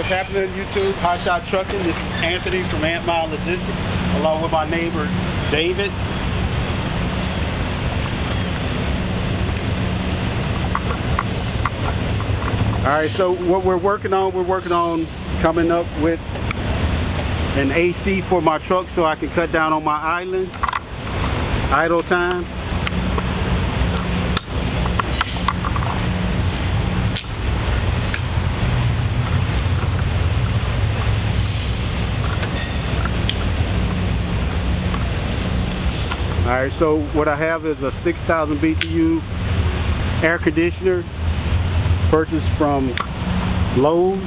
What's happening YouTube? Hotshot Trucking. This is Anthony from Ant Mile Logistics, along with my neighbor David. Alright, so what we're working on coming up with an AC for my truck so I can cut down on my idle time. Alright, so what I have is a 6,000 BTU air conditioner purchased from Lowe's.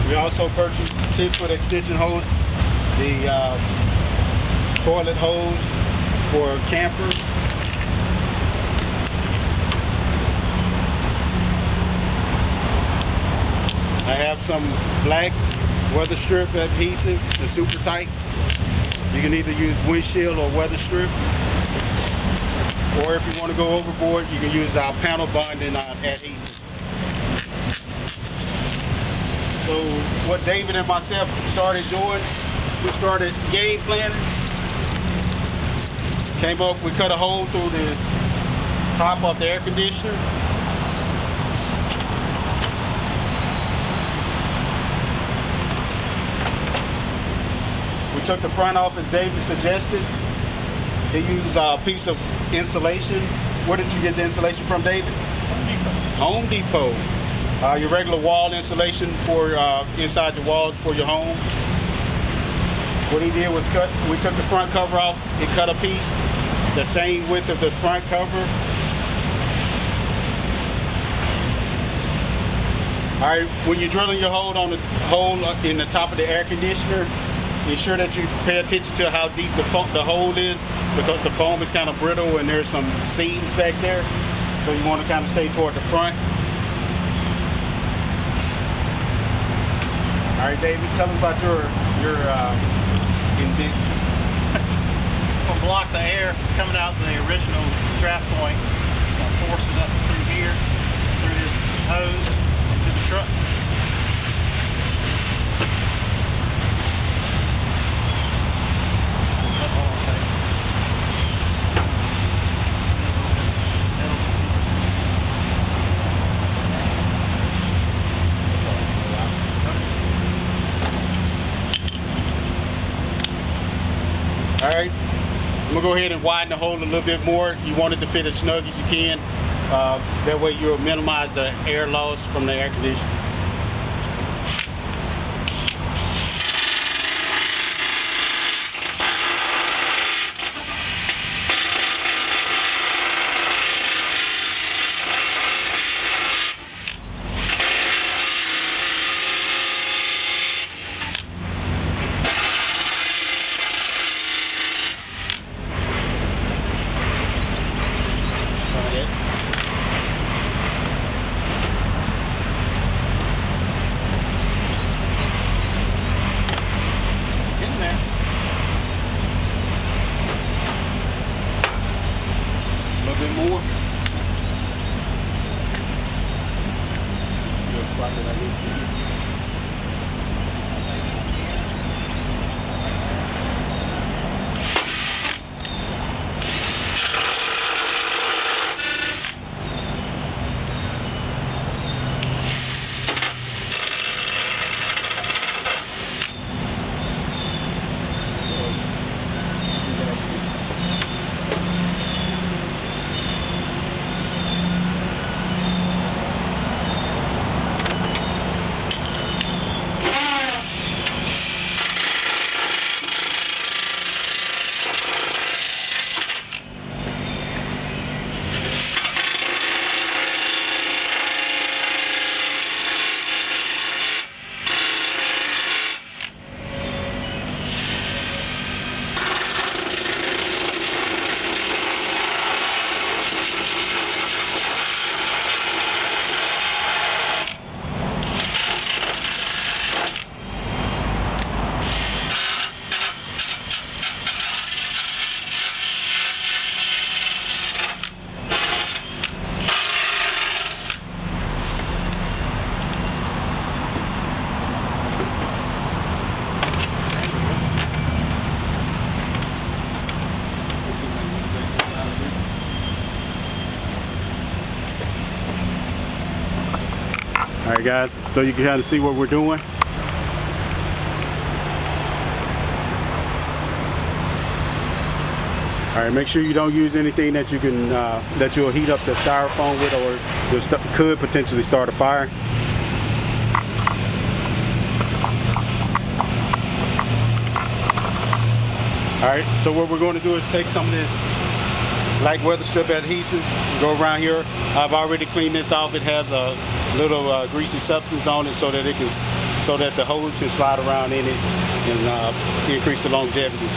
We also purchased 10-foot extension hose, the toilet hose for campers. I have some black weather strip adhesive, the super tight. You can either use windshield or weather strip, or if you want to go overboard, you can use our panel bonding adhesive. So what David and myself started doing, we started game planning. We cut a hole through the top of the air conditioner. We took the front off as David suggested. He used a piece of insulation. Where did you get the insulation from, David? Home Depot. Your regular wall insulation for inside the walls for your home. What he did was we took the front cover off and cut a piece the same width of the front cover. Alright, when you're drilling your hole in the top of the air conditioner, ensure that you pay attention to how deep the hole is, because the foam is kind of brittle and there's some seams back there, so you want to kind of stay toward the front. Alright, David, tell us about your invention. We'll block the air coming out the original draft point. We'll force it up through here, through this hose, into the truck. Alright, I'm going to go ahead and widen the hole a little bit more. You want it to fit as snug as you can. That way you'll minimize the air loss from the air conditioner. More. Alright guys, so you can kind of see what we're doing. Alright, make sure you don't use anything that you can that you'll heat up the styrofoam with, or could potentially start a fire. Alright, so what we're going to do is take some of this black weather strip adhesive, go around here. I've already cleaned this off. It has a little greasy substance on it so that the hose can slide around in it and increase the longevity.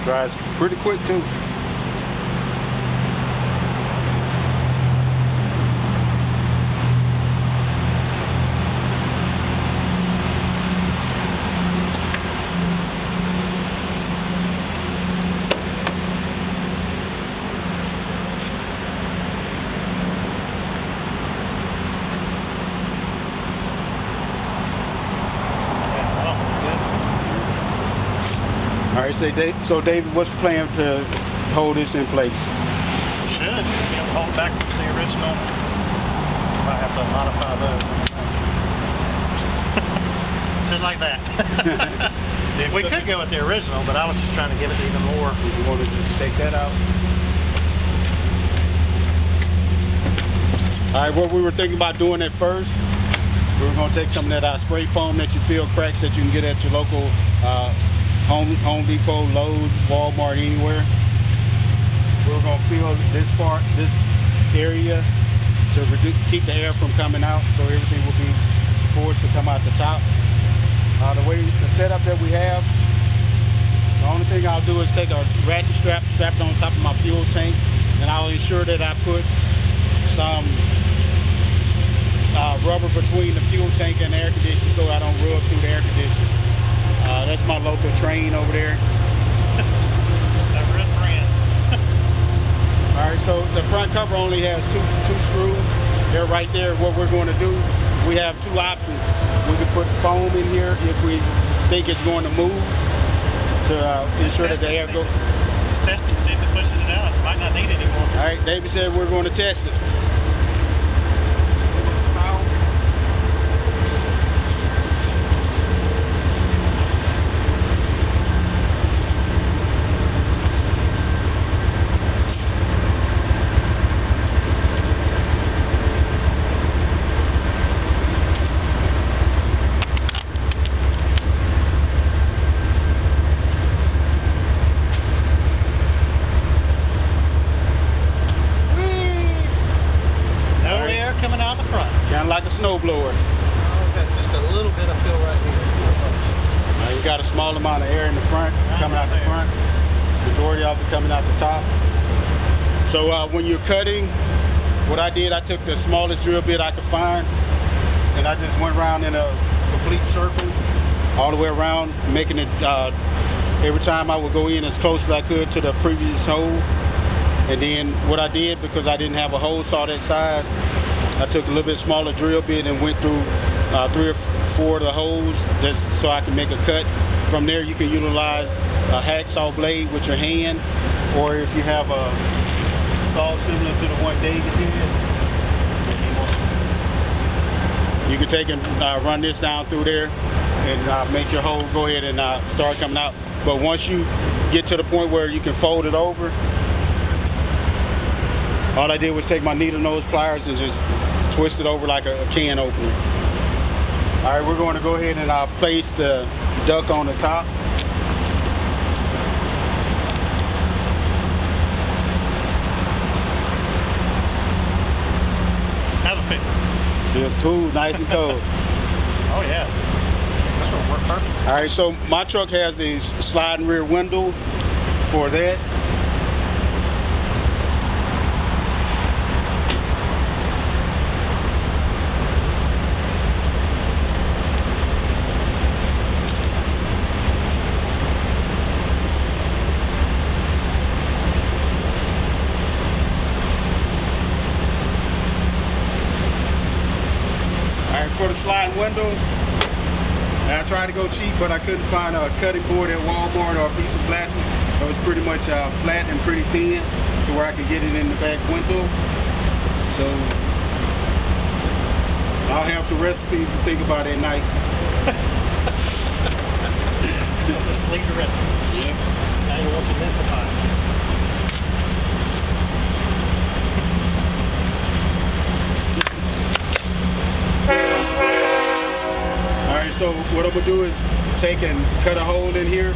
Dries pretty quick too. Alright, so David, what's the plan to hold this in place? Should be able to hold it back to the original. Might have to modify those. Just like that. We could go with the original, but I was just trying to give it even more. If you want to just take that out. Alright, what we were thinking about doing at first, we were going to take some of that spray foam that you feel cracks that you can get at your local Home Depot, Lowe's, Walmart, anywhere. We're going to fill this area to keep the air from coming out, so everything will be forced to come out the top. The setup that we have, the only thing I'll do is take a ratchet strap, strap it on top of my fuel tank, and I'll ensure that I put some rubber between the fuel tank and the air conditioner so I don't rub through the air conditioner. That's my local train over there. That red brand. Alright, so the front cover only has two screws. They're right there. What we're going to do, we have two options. We can put foam in here if we think it's going to move to ensure that the air goes. Test it, see if it pushes it out. It might not need it anymore. Alright, David said we're going to test it. Kind of like a snow blower. Okay, just a little bit of feel right here. You got a small amount of air in the front, coming out the front. Majority of it coming out the top. So when you're cutting, what I did, I took the smallest drill bit I could find, and I just went around in a complete circle, all the way around, making it, every time I would go in as close as I could to the previous hole. And then what I did, because I didn't have a hole saw that size, I took a little bit smaller drill bit and went through 3 or 4 of the holes just so I can make a cut. From there you can utilize a hacksaw blade with your hand, or if you have a saw similar to the one David did, you can take and run this down through there and make your hole go ahead and start coming out. But once you get to the point where you can fold it over, all I did was take my needle nose pliers and just twist it over like a can opener. Alright, we're going to go ahead and place the duct on the top. How's it fit? Feels smooth, nice and cold. Oh yeah. This will work perfect. Alright, so my truck has a sliding rear window for that. window. And I tried to go cheap, but I couldn't find a cutting board at Walmart or a piece of plastic that was pretty much flat and pretty thin to where I could get it in the back window. So I'll have some recipes to think about at night. Just leave the recipe. Yeah. Now you want to densify. Alright, so what I'm going to do is take and cut a hole in here.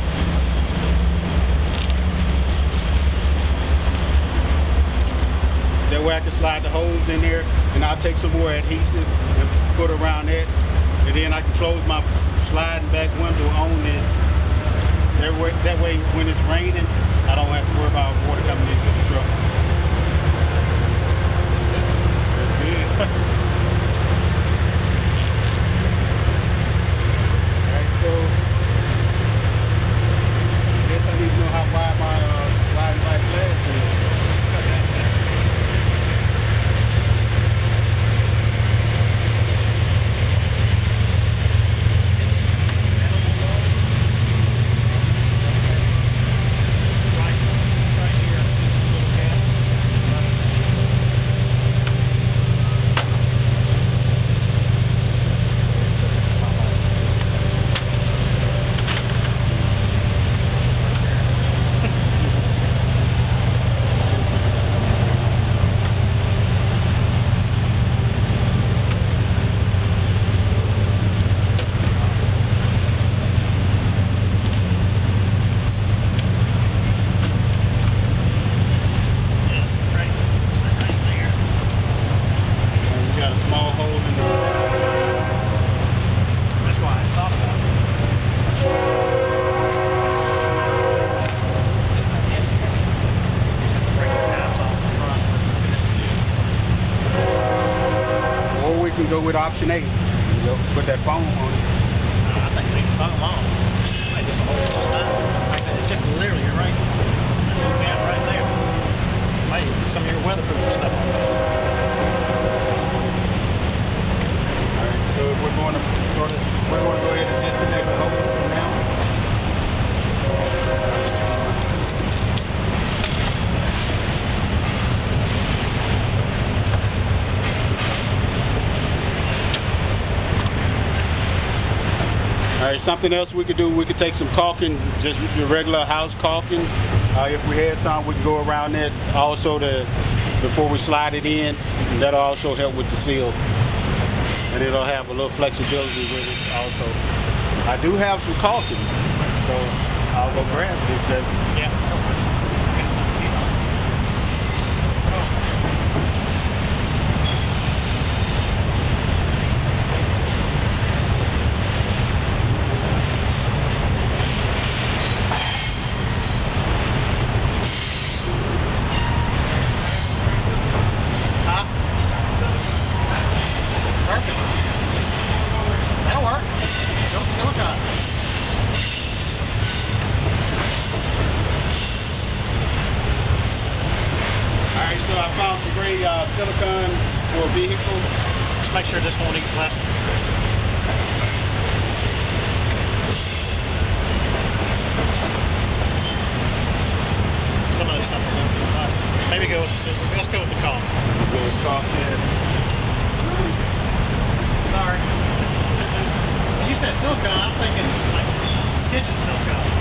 That way I can slide the holes in there, and I'll take some more adhesive and put around that, and then I can close my sliding back window on it. That way when it's raining, I don't have to worry about water coming into the truck. That's good. Alright, so I guess I need to know how wide my sliding back glass is. Go with option 8. Put that foam on it. I think they can foam on. Like this whole time. Like that. It's just literally right. Man, right there. Maybe some of your weatherproof stuff on there. Alright, so we're going to go ahead and disconnect the hose from now. Alright, something else we could do, we could take some caulking, just your regular house caulking. If we had some, we could go around that also before we slide it in, and that'll also help with the seal. And it'll have a little flexibility with it also. I do have some caulking, so I'll go grab it. Yeah. Silicone for a vehicle. Just make sure this won't eat plastic. Some of this stuff will go through plastic. Maybe let's go with the caulk. Go with caulk, yeah. Sorry. You said silicone, I'm thinking like kitchen silicone.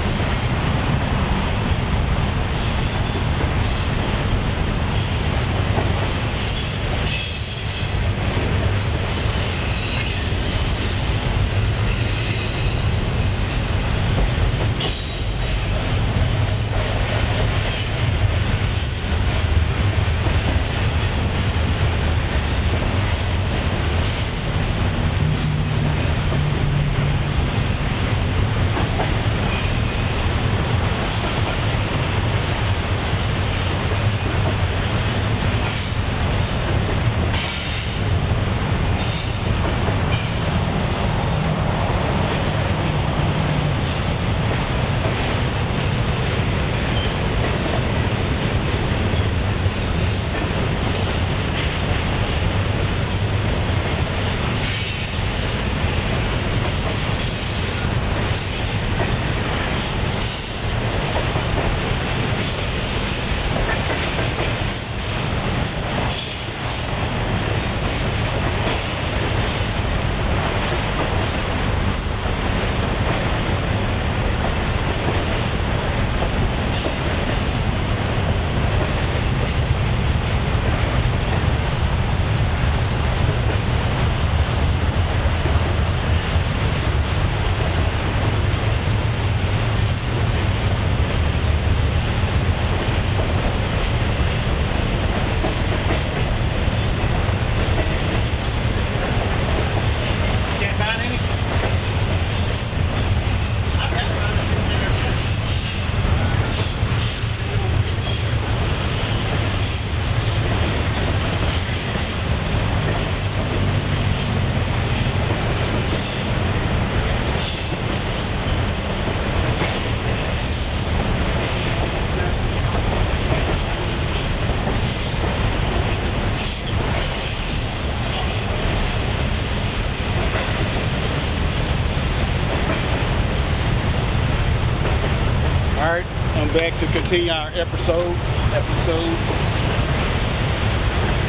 back to continue our episode.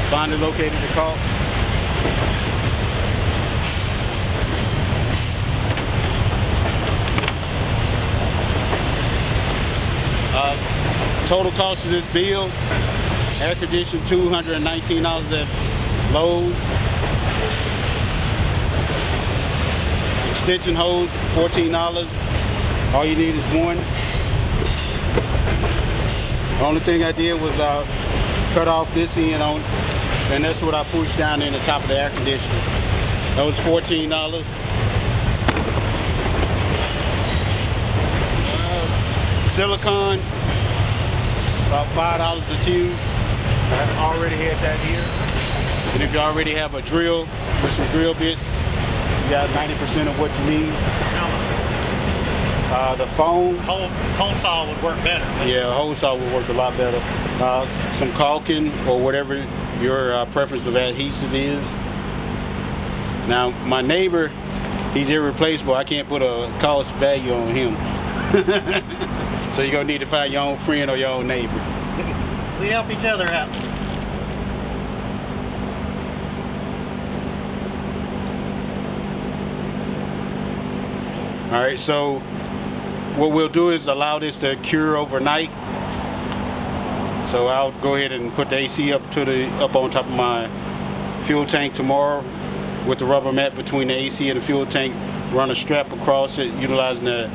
Finally located the car. Total cost of this build: air conditioning $219 at Lowe's, extension hose $14. All you need is one. The only thing I did was cut off this end on, and that's what I pushed down in the top of the air conditioner. That was $14. Silicone, about $5 a tube. I already had that here. And if you already have a drill with some drill bits, you got 90% of what you need. The foam. Hole saw would work better. Yeah, a hole saw would work a lot better. Some caulking or whatever your preference of adhesive is. Now, my neighbor, he's irreplaceable. I can't put a cost value on him. So you're going to need to find your own friend or your own neighbor. We help each other out. All right, so what we'll do is allow this to cure overnight. So I'll go ahead and put the AC up on top of my fuel tank tomorrow with the rubber mat between the AC and the fuel tank. Run a strap across it, utilizing the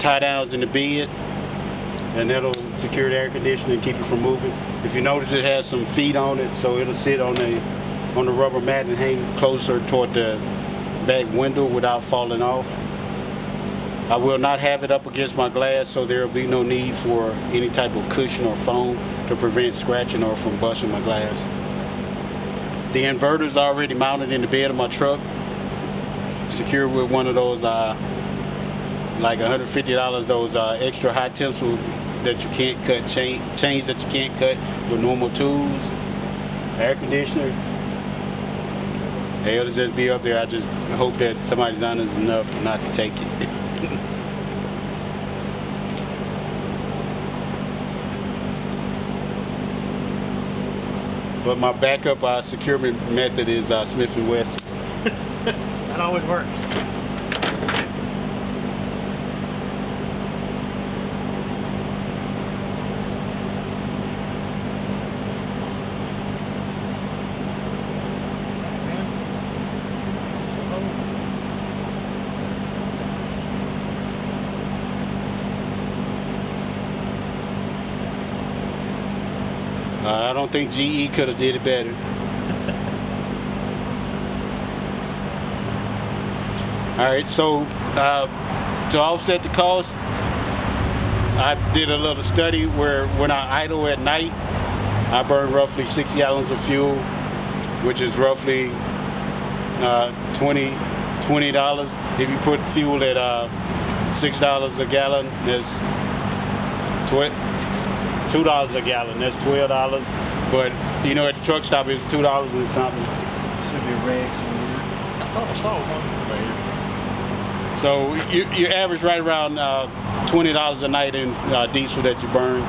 tie downs in the bed, and that'll secure the air conditioner and keep it from moving. If you notice, it has some feet on it, so it'll sit on the rubber mat and hang closer toward the back window without falling off. I will not have it up against my glass, so there will be no need for any type of cushion or foam to prevent scratching or from busting my glass. The inverter is already mounted in the bed of my truck, secured with one of those like $150, those extra high tensile that you can't cut, chains that you can't cut with normal tools. Air conditioner, it'll just be up there. I just hope that somebody's honest enough not to take it. But my backup securement method is Smith & Wesson. That always works. I don't think GE could have did it better. Alright, so to offset the cost, I did a little study where when I idle at night, I burn roughly 6 gallons of fuel, which is roughly $20. If you put fuel at $6 a gallon, that's $2 a gallon, that's $12. But you know, at the truck stop it's $2 and something. Should be red. I thought I saw one later. So you average right around $20 a night in diesel that you burn.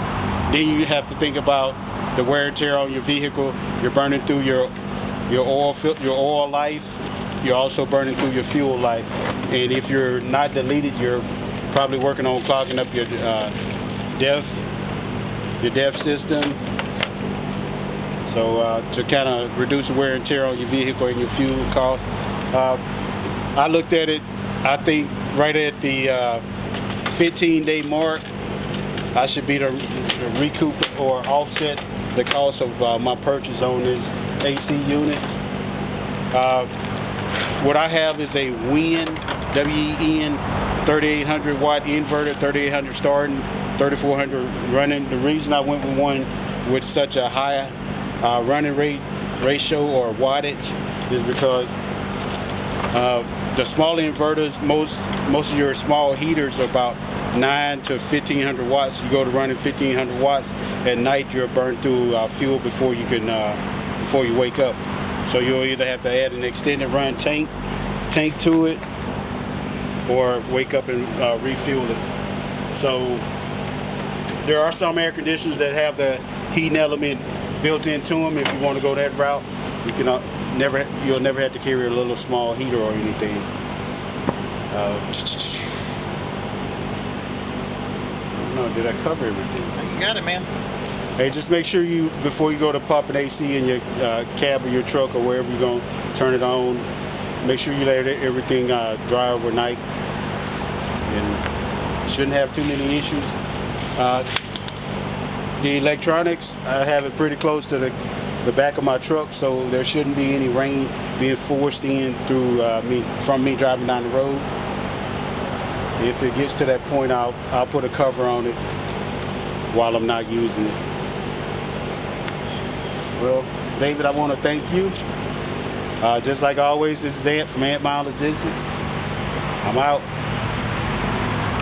Then you have to think about the wear and tear on your vehicle. You're burning through your oil life. You're also burning through your fuel life. And if you're not deleted, you're probably working on clogging up your DEF system. So to kind of reduce the wear and tear on your vehicle and your fuel cost, I looked at it. I think right at the 15-day mark, I should be to recoup or offset the cost of my purchase on this AC unit. What I have is a WEN, W-E-N, 3800 watt inverter, 3800 starting, 3400 running. The reason I went with one with such a high running rate ratio or wattage is because the small inverters, most of your small heaters are about 9 to 1500 watts. You go to running 1500 watts at night, you're burned through fuel before you wake up. So you'll either have to add an extended run tank to it, or wake up and refuel it. So There are some air conditioners that have the heating element built into them. If you want to go that route, you can you'll never have to carry a little small heater or anything. No, did I cover everything? You got it, man. Hey, just make sure before you go to pumping AC in your cab or your truck or wherever you're going to turn it on, make sure you let everything dry overnight. And shouldn't have too many issues. The electronics, I have it pretty close to the back of my truck, so there shouldn't be any rain being forced in through from me driving down the road. If it gets to that point, I'll put a cover on it while I'm not using it. Well, David, I want to thank you. Just like always, this is Ant from Ant Mile Logistics. I'm out.